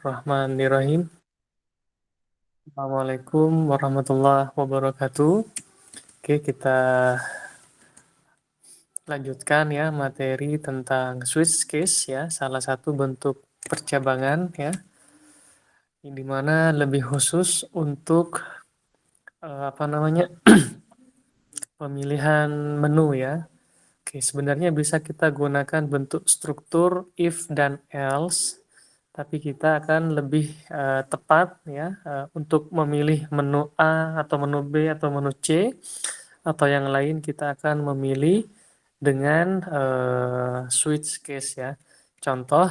Bismillahirrahmanirrahim. Assalamualaikum warahmatullahi wabarakatuh. Oke, kita lanjutkan ya materi tentang switch case ya, salah satu bentuk percabangan ya, di mana lebih khusus untuk apa namanya pemilihan menu ya. Oke, sebenarnya bisa kita gunakan bentuk struktur if dan else, tapi kita akan lebih tepat ya untuk memilih menu A atau menu B atau menu C atau yang lain kita akan memilih dengan switch case ya. Contoh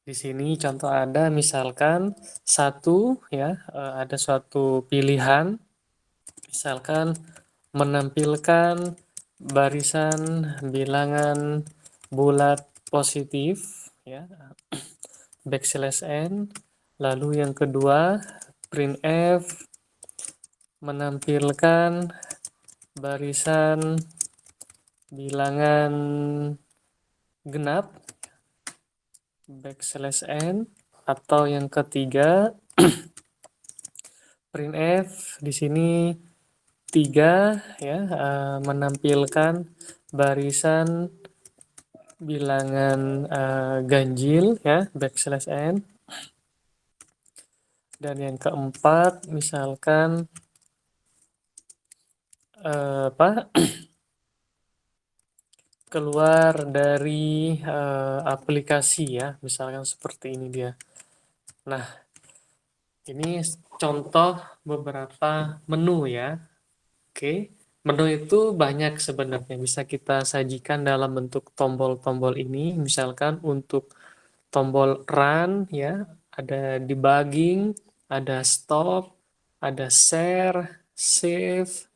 di sini contoh ada misalkan satu ya ada suatu pilihan misalkan menampilkan barisan bilangan bulat positif ya backslash n, lalu yang kedua printf menampilkan barisan bilangan genap backslash n, atau yang ketiga printf di sini 3 ya menampilkan barisan bilangan ganjil ya backslash n, dan yang keempat misalkan apa keluar dari aplikasi ya misalkan seperti ini dia. Nah, ini contoh beberapa menu ya. Oke, menu itu banyak sebenarnya bisa kita sajikan dalam bentuk tombol-tombol ini. Misalkan untuk tombol run ya, ada debugging, ada stop, ada share, save,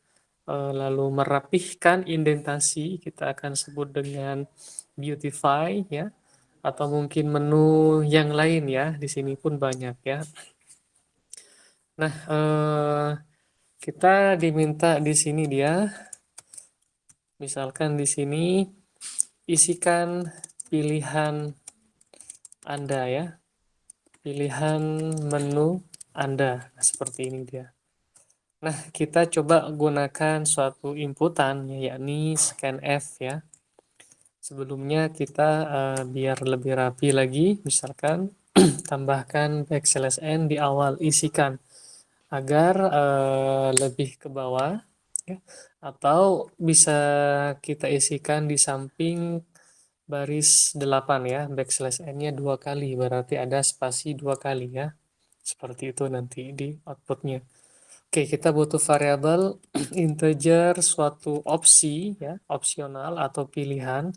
lalu merapihkan indentasi kita akan sebut dengan beautify ya, atau mungkin menu yang lain ya, di sini pun banyak ya. Nah, kita diminta di sini dia, misalkan di sini isikan pilihan Anda ya, pilihan menu Anda. Nah, seperti ini dia. Nah, kita coba gunakan suatu inputan yakni scanf ya. Sebelumnya kita biar lebih rapi lagi, misalkan tambahkan backslash n di awal isikan agar lebih ke bawah ya. Atau bisa kita isikan di samping baris 8 ya, backslash n-nya 2 kali, berarti ada spasi 2 kali ya. Seperti itu nanti di outputnya. Oke, kita butuh variabel integer suatu opsi ya, opsional atau pilihan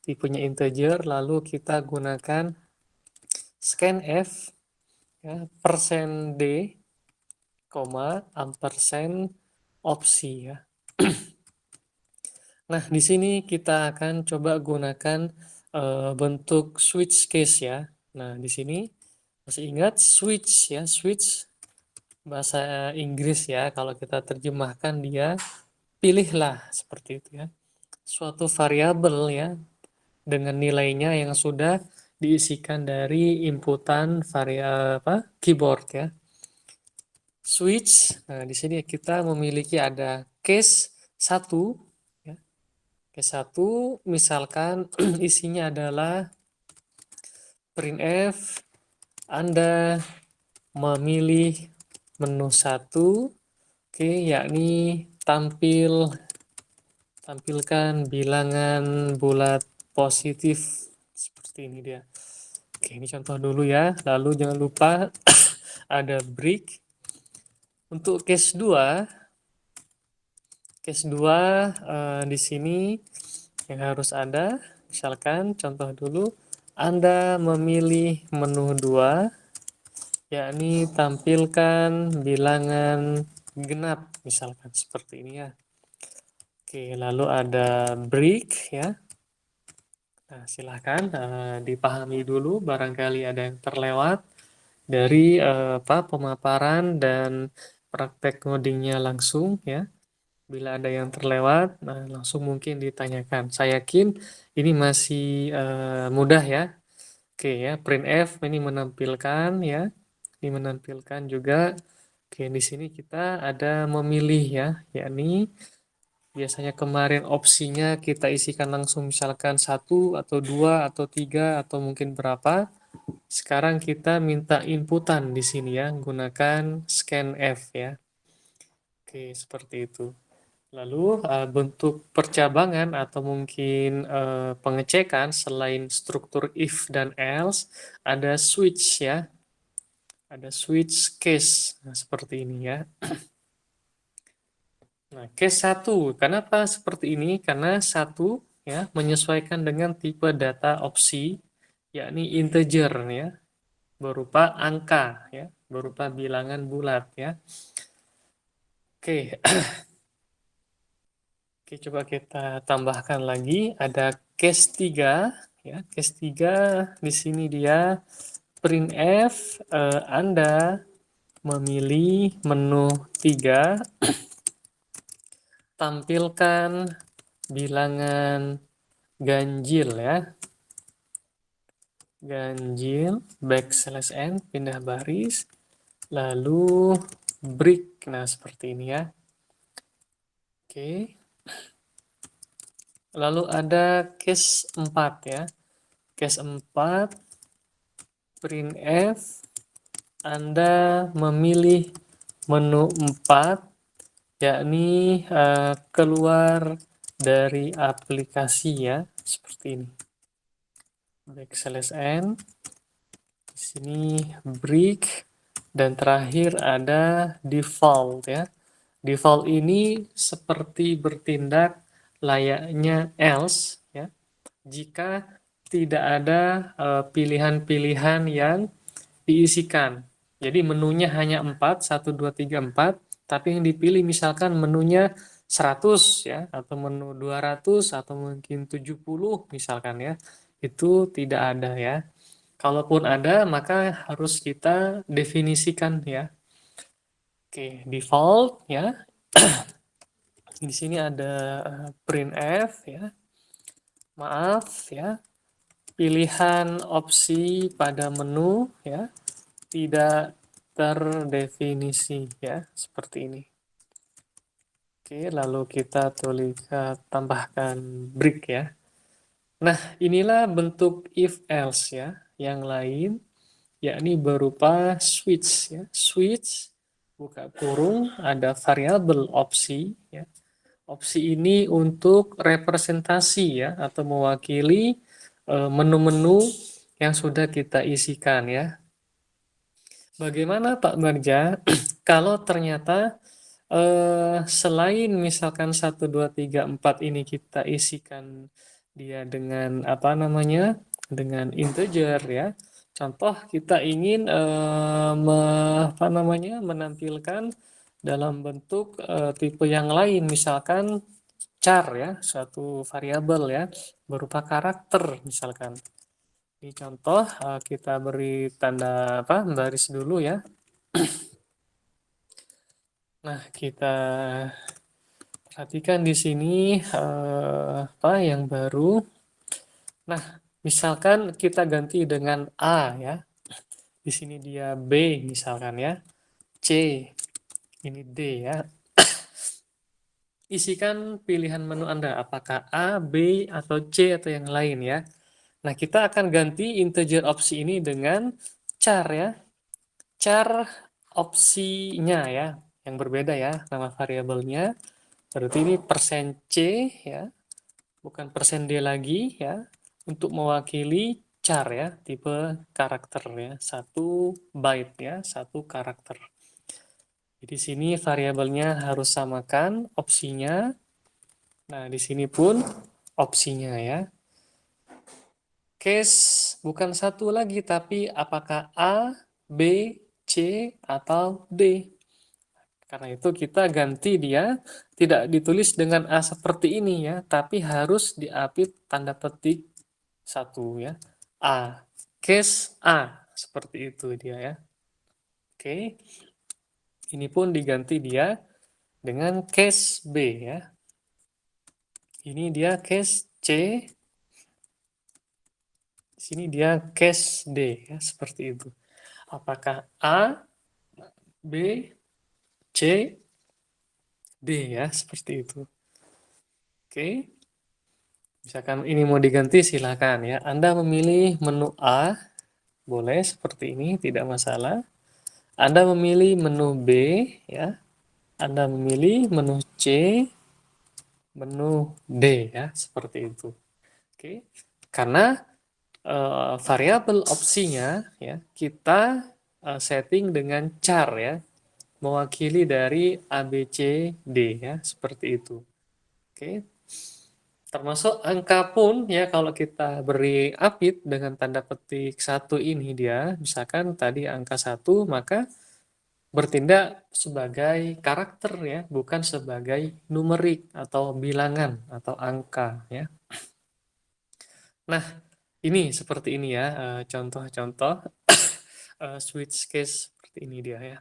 tipenya integer, lalu kita gunakan scanf ya, %d, ampersand opsi ya. Nah, di sini kita akan coba gunakan bentuk switch case ya. Nah, di sini masih ingat switch ya, switch bahasa Inggris ya. Kalau kita terjemahkan dia pilihlah seperti itu ya. Suatu variabel ya dengan nilainya yang sudah diisikan dari inputan variabel keyboard ya. Switch. Nah, di sini kita memiliki ada case 1 ya. Case 1 misalkan isinya adalah printf Anda memilih menu 1 oke, yakni tampilkan bilangan bulat positif seperti ini dia. Oke, ini contoh dulu ya. Lalu jangan lupa ada break. Untuk case 2 di sini yang harus ada, misalkan contoh dulu, Anda memilih menu 2, yakni tampilkan bilangan genap, misalkan seperti ini ya. Oke, lalu ada break ya. Nah, silahkan dipahami dulu, barangkali ada yang terlewat dari pemaparan dan praktek ngodingnya langsung ya. Bila ada yang terlewat, nah langsung mungkin ditanyakan. Saya yakin ini masih mudah ya. Oke ya, printf ini menampilkan ya. Ini menampilkan juga. Oke, di sini kita ada memilih ya, yakni biasanya kemarin opsinya kita isikan langsung misalkan satu atau dua atau tiga atau mungkin berapa. Sekarang kita minta inputan di sini ya, gunakan scanf ya. Oke, seperti itu. Lalu bentuk percabangan atau mungkin pengecekan selain struktur if dan else ada switch ya, ada switch case. Nah, seperti ini ya. Nah, case satu, kenapa seperti ini? Karena satu ya menyesuaikan dengan tipe data opsi yakni integer ya, berupa angka ya, berupa bilangan bulat ya. Oke, Oke, coba kita tambahkan lagi. Ada case 3. Ya, case 3 di sini dia printf Anda memilih menu 3, tampilkan bilangan ganjil ya. Ganjil, backslash n, pindah baris, lalu break. Nah, seperti ini ya. Oke. Lalu ada case 4 ya. Case 4 printf Anda memilih menu 4 yakni keluar dari aplikasi ya, seperti ini. Backslash n, di sini break, dan terakhir ada default ya. Default ini seperti bertindak layaknya else ya, jika tidak ada pilihan-pilihan yang diisikan. Jadi menunya hanya 4, 1, 2, 3, 4, tapi yang dipilih misalkan menunya 100 ya, atau menu 200 atau mungkin 70 misalkan ya. Itu tidak ada ya. Kalaupun ada, maka harus kita definisikan ya. Oke, default ya. Di sini ada printf ya. Maaf ya. Pilihan opsi pada menu ya tidak terdefinisi ya, seperti ini. Oke, lalu kita tambahkan break ya. Nah, inilah bentuk if else ya. Yang lain yakni berupa switch ya. Switch buka kurung ada variabel opsi ya. Opsi ini untuk representasi ya atau mewakili menu-menu yang sudah kita isikan ya. Bagaimana Pak Bagja kalau ternyata selain misalkan 1, 2, 3, 4 ini kita isikan dia dengan apa namanya? Dengan integer ya. Contoh kita ingin apa namanya? Menampilkan dalam bentuk tipe yang lain misalkan char ya, suatu variabel ya berupa karakter misalkan. Ini contoh kita beri tanda apa? Baris dulu ya. Nah, kita perhatikan di sini apa yang baru. Nah, misalkan kita ganti dengan A ya. Di sini dia B misalkan ya. C, ini D ya. Isikan pilihan menu Anda, apakah A, B, atau C, atau yang lain ya. Nah, kita akan ganti integer opsi ini dengan char ya. Char opsinya ya, yang berbeda ya, nama variabelnya. Berarti ini persen %C ya, bukan persen %D lagi ya, untuk mewakili char ya, tipe karakter ya, 1 byte ya, 1 karakter. Di sini variabelnya harus samakan opsinya. Nah, di sini pun opsinya ya. Case bukan 1 lagi, tapi apakah A, B, C, atau D. Karena itu kita ganti dia, tidak ditulis dengan A seperti ini ya, tapi harus diapit tanda petik 1 ya. A. Case A. Seperti itu dia ya. Oke. Ini pun diganti dia dengan case B ya. Ini dia case C. Di sini dia case D ya, seperti itu. Apakah A, B, C, D ya, seperti itu. Oke. Misalkan ini mau diganti silakan ya. Anda memilih menu A, boleh seperti ini, tidak masalah. Anda memilih menu B ya. Anda memilih menu C, menu D ya, seperti itu. Oke. Karena variabel opsinya ya kita setting dengan char ya, mewakili dari A, B, C, D ya, seperti itu. Oke. Termasuk angka pun ya kalau kita beri update dengan tanda petik satu ini dia, misalkan tadi angka 1 maka bertindak sebagai karakter ya, bukan sebagai numerik atau bilangan atau angka ya. Nah, ini seperti ini ya contoh-contoh switch case seperti ini dia ya.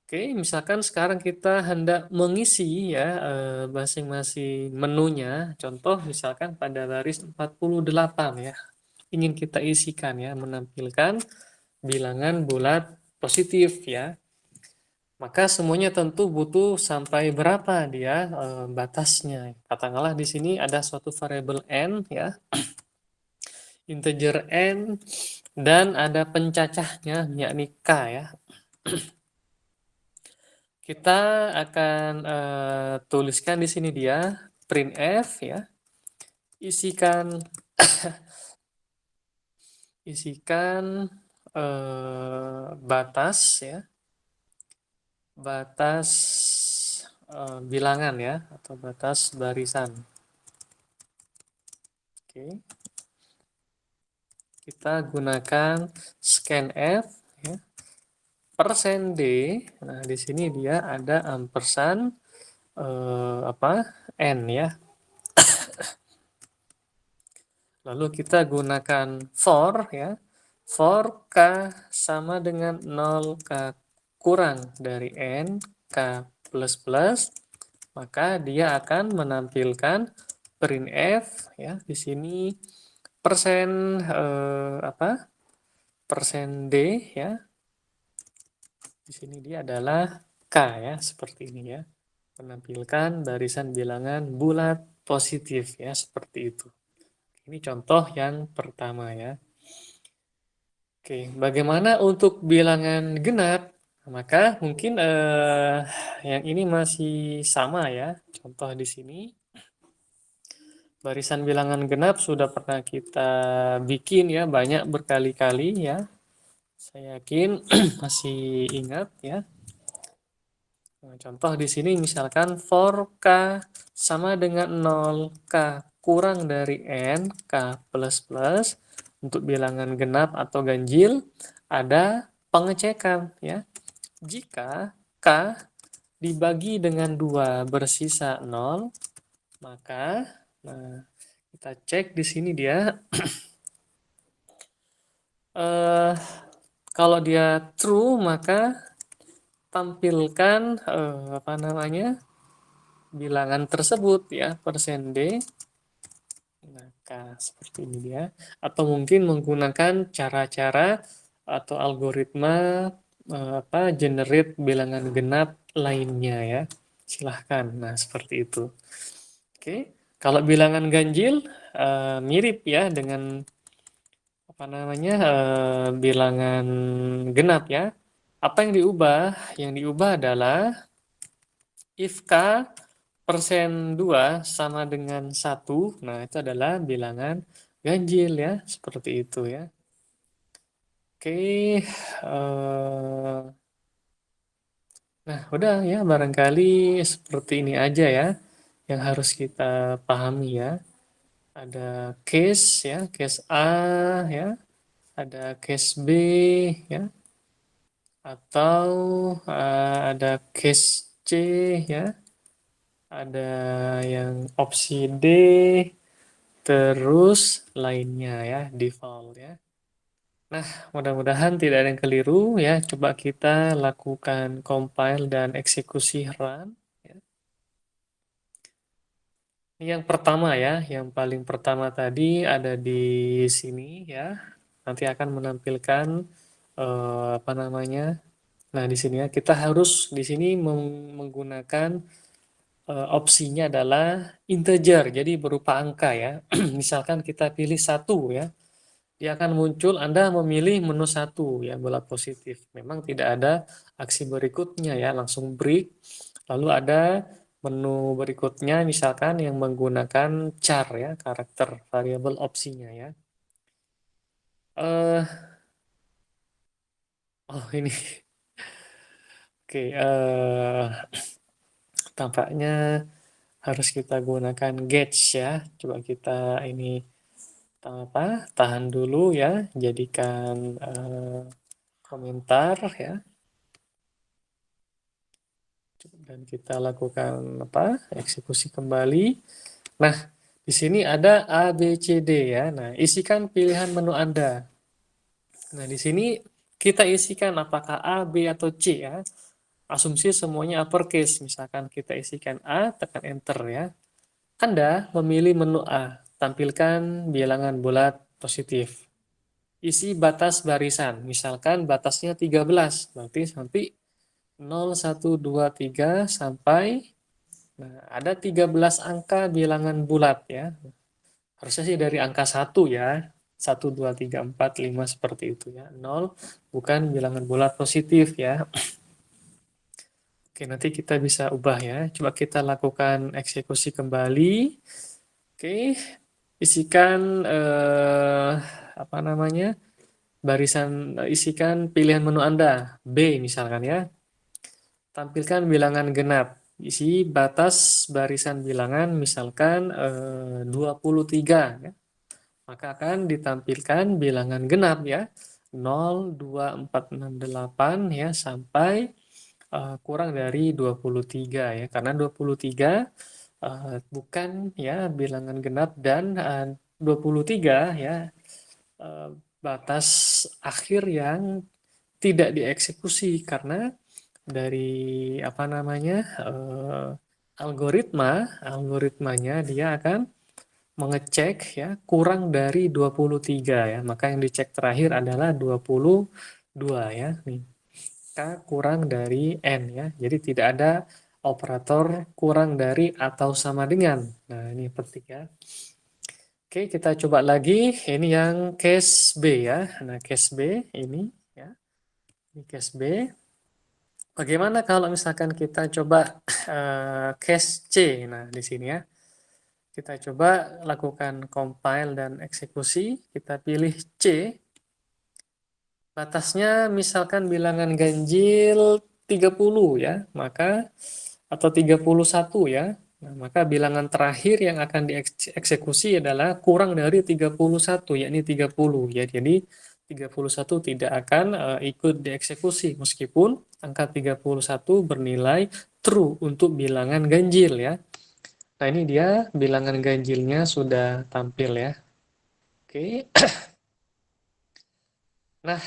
Oke, misalkan sekarang kita hendak mengisi ya masing-masing menunya. Contoh misalkan pada baris 48 ya. Ingin kita isikan ya, menampilkan bilangan bulat positif ya. Maka semuanya tentu butuh sampai berapa dia batasnya. Katakanlah di sini ada suatu variabel n ya, integer n dan ada pencacahnya yakni k ya. Kita akan tuliskan di sini dia printf ya. Isikan isikan batas ya. Batas bilangan ya atau batas barisan. Oke. Kita gunakan scanf ya. Persen D. Nah, di sini dia ada ampersand n ya. Lalu kita gunakan for ya. For k sama dengan 0 k kurang dari n k plus plus, maka dia akan menampilkan printf ya di sini persen persen D ya. Di sini dia adalah K ya, seperti ini ya. Menampilkan barisan bilangan bulat positif ya, seperti itu. Ini contoh yang pertama ya. Oke, bagaimana untuk bilangan genap? Maka mungkin yang ini masih sama ya. Contoh di sini. Barisan bilangan genap sudah pernah kita bikin ya, banyak berkali-kali ya. Saya yakin masih ingat ya. Nah, contoh di sini misalkan for k sama dengan 0, k kurang dari n, k plus plus. Untuk bilangan genap atau ganjil ada pengecekan ya. Jika k dibagi dengan 2 bersisa 0, maka nah, kita cek di sini dia kalau dia true maka tampilkan bilangan tersebut ya, persen D. Nah, seperti ini dia. Atau mungkin menggunakan cara-cara atau algoritma generate bilangan genap lainnya ya. Silahkan. Nah, seperti itu. Oke. Kalau bilangan ganjil mirip ya dengan bilangan genap ya. Apa yang diubah? Yang diubah adalah if k persen 2 sama dengan 1, nah itu adalah bilangan ganjil ya, seperti itu ya. Oke, nah udah ya, barangkali seperti ini aja ya yang harus kita pahami ya. Ada case ya, case A ya, ada case B ya, atau ada case C ya, ada yang opsi D, terus lainnya ya, default ya. Nah, mudah-mudahan tidak ada yang keliru ya. Coba kita lakukan compile dan eksekusi run. Ya. Yang pertama ya, yang paling pertama tadi ada di sini ya. Nanti akan menampilkan apa namanya? Nah, di sini ya kita harus di sini menggunakan opsinya adalah integer, jadi berupa angka ya. Misalkan kita pilih satu ya, dia akan muncul Anda memilih menu satu ya, bola positif. Memang tidak ada aksi berikutnya ya, langsung break. Lalu ada menu berikutnya misalkan yang menggunakan char ya, karakter variabel opsinya ya. Oh ini, oke, tampaknya harus kita gunakan gauge ya. Coba kita ini tahan dulu ya, jadikan komentar ya, dan kita lakukan eksekusi kembali. Nah, di sini ada A, B, C, D ya. Nah, isikan pilihan menu Anda. Nah, di sini kita isikan apakah A, B, atau C ya. Asumsi semuanya uppercase. Misalkan kita isikan A, tekan enter ya. Anda memilih menu A, tampilkan bilangan bulat positif. Isi batas barisan, misalkan batasnya 13, berarti nanti 0, 1, 2, 3 sampai, nah, ada 13 angka bilangan bulat ya. Harusnya sih dari angka 1 ya. 1, 2, 3, 4, 5 seperti itu ya. 0 bukan bilangan bulat positif ya. Oke, nanti kita bisa ubah ya. Coba kita lakukan eksekusi kembali. Oke, isikan apa namanya? Barisan isikan pilihan menu Anda. B misalkan ya. Tampilkan bilangan genap. Isi batas barisan bilangan misalkan 23 ya. Maka akan ditampilkan bilangan genap ya. 0, 2, 4, 6, 8 ya sampai kurang dari 23 ya. Karena 23 bukan ya bilangan genap dan 23 ya batas akhir yang tidak dieksekusi karena dari apa namanya algoritmanya dia akan mengecek ya kurang dari 23 ya. Maka yang dicek terakhir adalah 22 ya. Nih. K kurang dari N ya. Jadi tidak ada operator kurang dari atau sama dengan. Nah, ini penting ya. Oke, kita coba lagi. Ini yang case B ya. Nah, case B ini ya. Ini case B. Bagaimana kalau misalkan kita coba case C? Nah, di sini ya. Kita coba lakukan compile dan eksekusi. Kita pilih C. Batasnya misalkan bilangan ganjil 30 ya, maka atau 31 ya. Nah, maka bilangan terakhir yang akan dieksekusi adalah kurang dari 31 yakni 30 ya. Jadi 31 tidak akan ikut dieksekusi meskipun angka 31 bernilai true untuk bilangan ganjil ya. Nah, ini dia bilangan ganjilnya sudah tampil ya. Oke. Nah,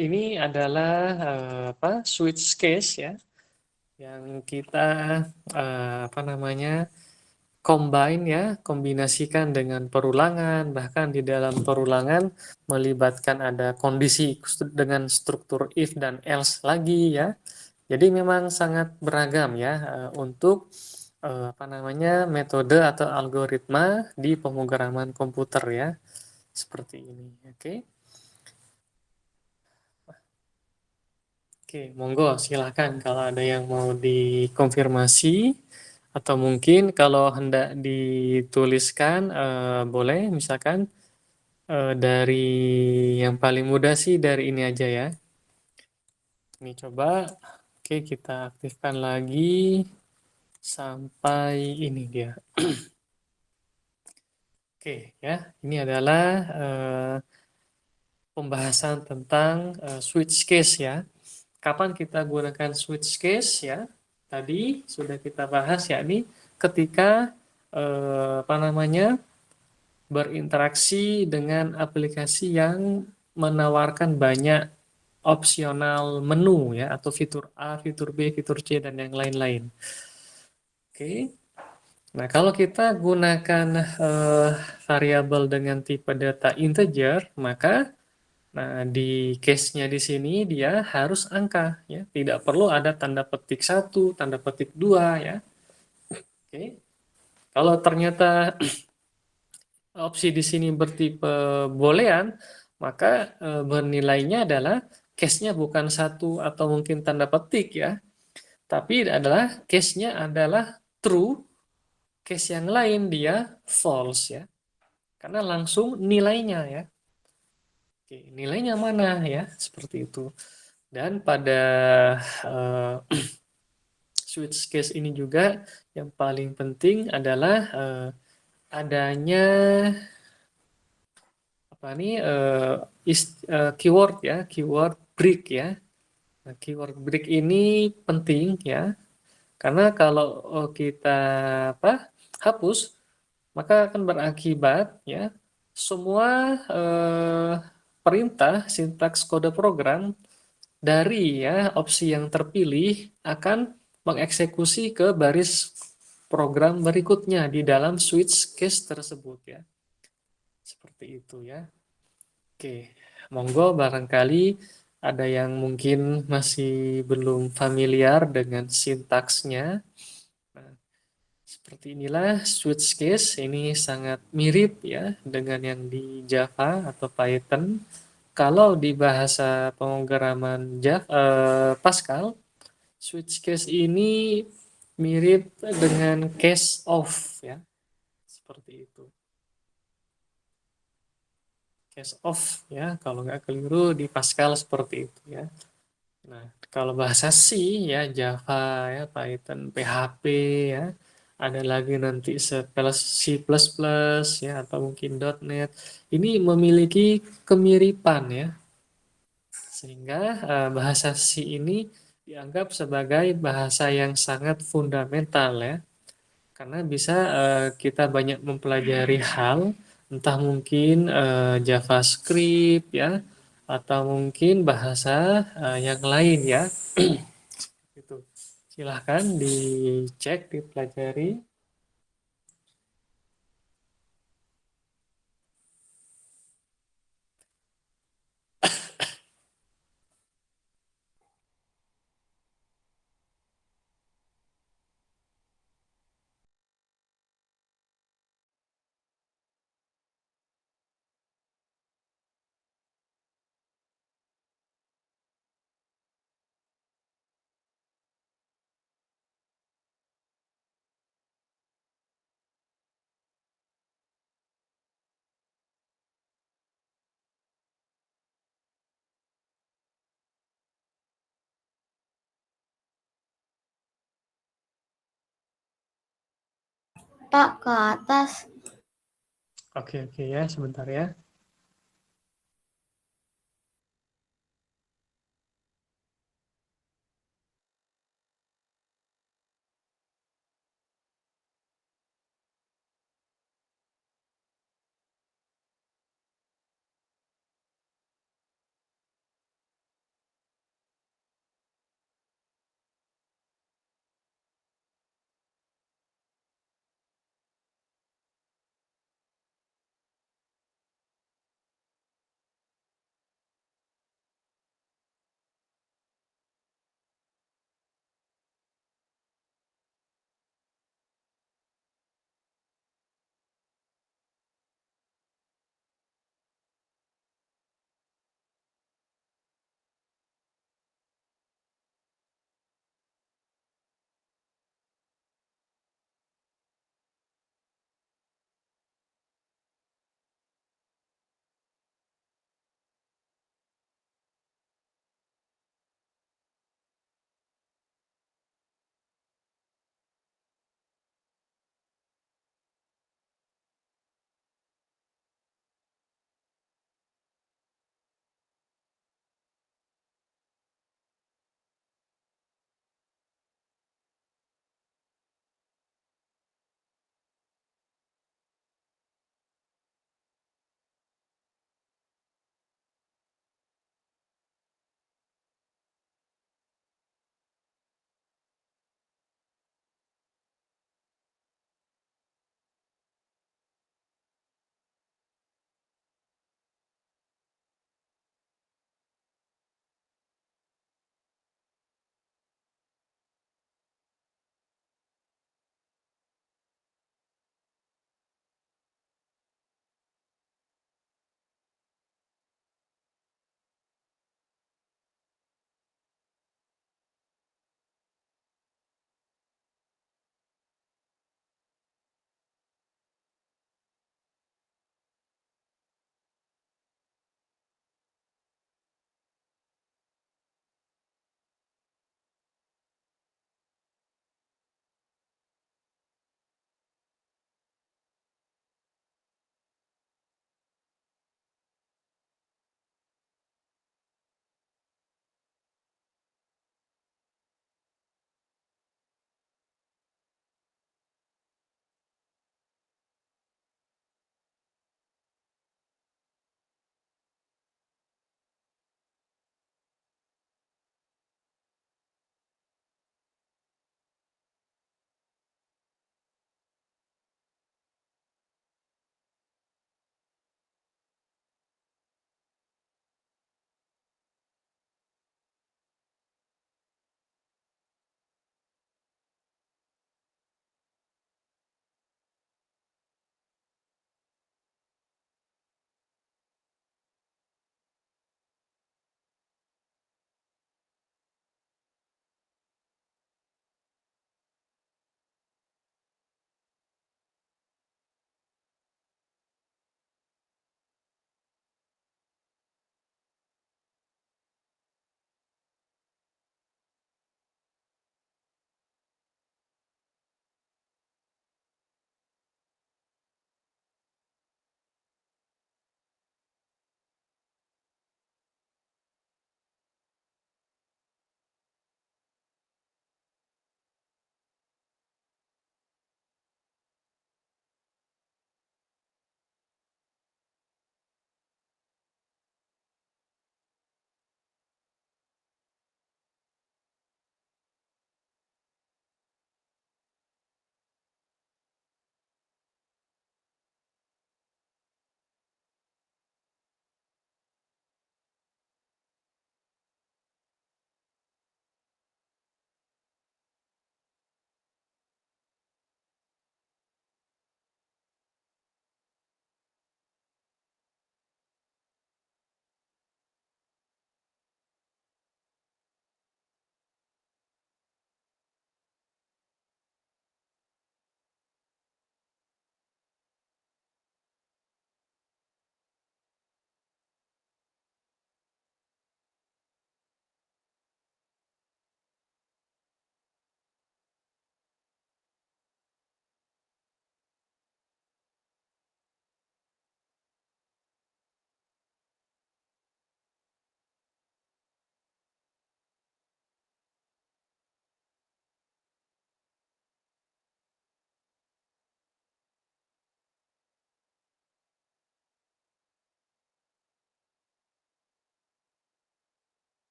ini adalah switch case ya yang kita apa namanya combine ya, kombinasikan dengan perulangan, bahkan di dalam perulangan melibatkan ada kondisi dengan struktur if dan else lagi ya. Jadi memang sangat beragam ya untuk apa namanya metode atau algoritma di pemrograman komputer ya. Seperti ini. Oke. Oke, monggo silahkan kalau ada yang mau dikonfirmasi atau mungkin kalau hendak dituliskan boleh misalkan dari yang paling mudah sih dari ini aja ya. Ini coba, oke kita aktifkan lagi sampai ini dia. Oke ya, ini adalah pembahasan tentang switch case ya. Kapan kita gunakan switch case ya? Tadi sudah kita bahas yakni ketika apa namanya berinteraksi dengan aplikasi yang menawarkan banyak opsional menu ya atau fitur A, fitur B, fitur C dan yang lain-lain. Oke. Nah, kalau kita gunakan variabel dengan tipe data integer, maka nah di case-nya di sini dia harus angka ya, tidak perlu ada tanda petik satu, tanda petik dua ya. Oke. Kalau ternyata opsi di sini bertipe boolean, maka bernilainya adalah case-nya bukan satu atau mungkin tanda petik ya, tapi adalah case-nya adalah true, case yang lain dia false ya. Karena langsung nilainya ya. Oke, nilainya mana ya? Seperti itu. Dan pada uh, switch case ini juga yang paling penting adalah adanya apa nih keyword ya, keyword break ya. Nah, keyword break ini penting ya, karena kalau kita apa hapus, maka akan berakibat ya semua perintah sintaks kode program dari ya opsi yang terpilih akan mengeksekusi ke baris program berikutnya di dalam switch case tersebut ya. Seperti itu ya. Oke, monggo barangkali ada yang mungkin masih belum familiar dengan sintaksnya. Nah, seperti inilah switch case, ini sangat mirip ya dengan yang di Java atau Python. Kalau di bahasa pemrograman Java, Pascal, switch case ini mirip dengan case of ya, seperti itu. Case of ya, kalau nggak keliru di Pascal seperti itu ya. Nah, kalau bahasa C ya Java ya, Python, PHP ya. Ada lagi nanti C++ ya atau mungkin .NET. Ini memiliki kemiripan ya. Sehingga bahasa C ini dianggap sebagai bahasa yang sangat fundamental ya. Karena bisa kita banyak mempelajari hal, entah mungkin JavaScript ya, atau mungkin bahasa yang lain ya. Itu. Silahkan dicek, dipelajari. Pak, ke atas. Oke, oke ya, sebentar ya.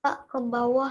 Kak, ke bawah.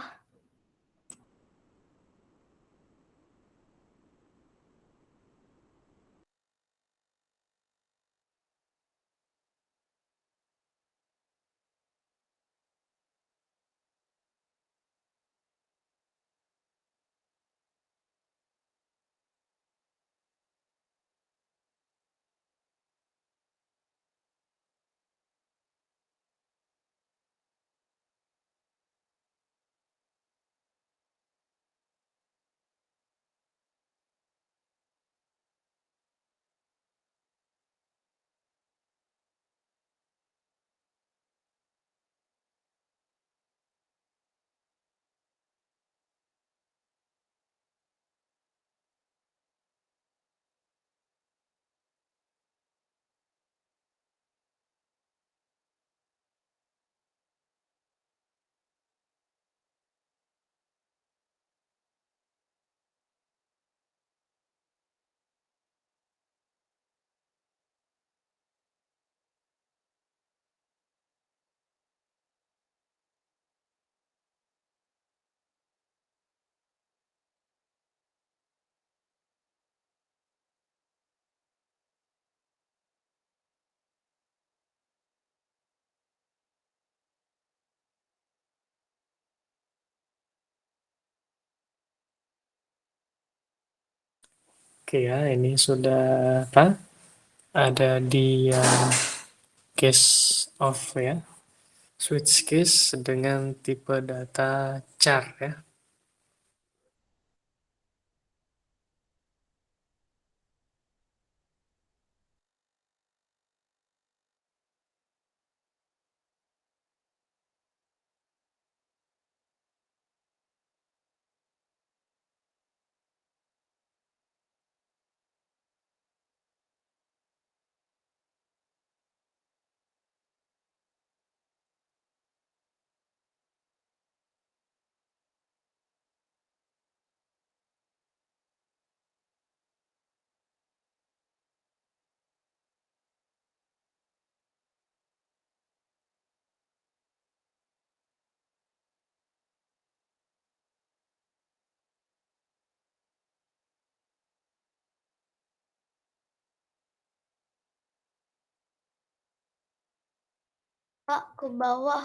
Oke ya, ini sudah apa? Ada di case of ya, switch case dengan tipe data char ya. Kak, ke bawah.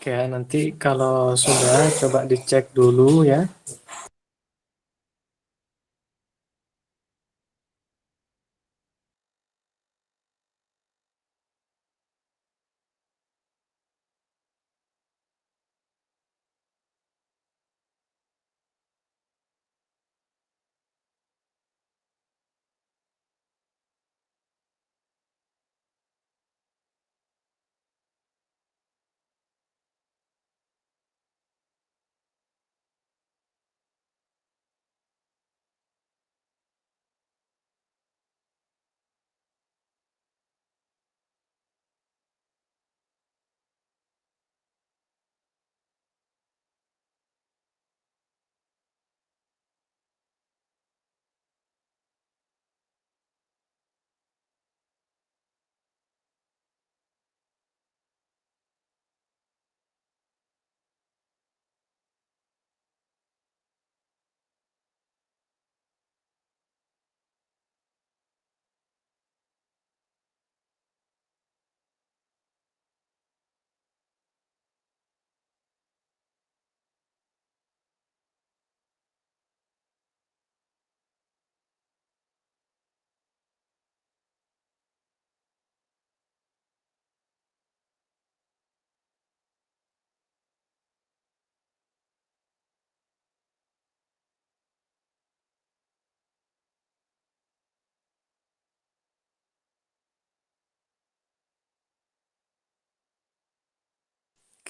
Oke, nanti kalau sudah coba dicek dulu ya.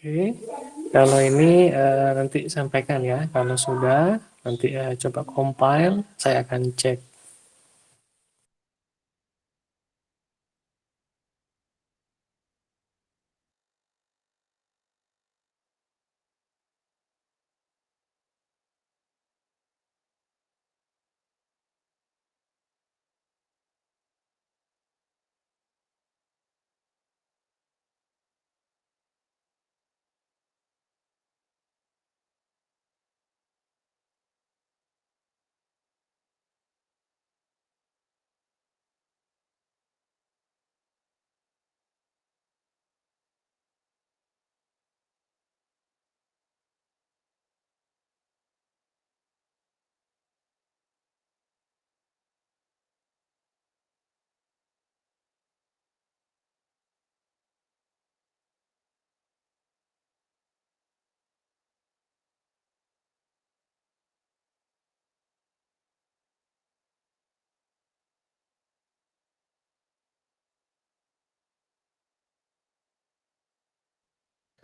Oke, kalau ini nanti sampaikan ya. Kalau sudah, nanti coba compile, saya akan cek.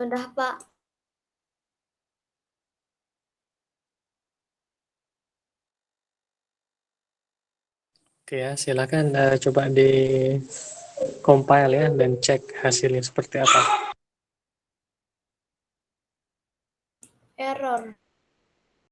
Sudah, Pak. Oke ya, silakan coba di compile ya dan cek hasilnya seperti apa. Error.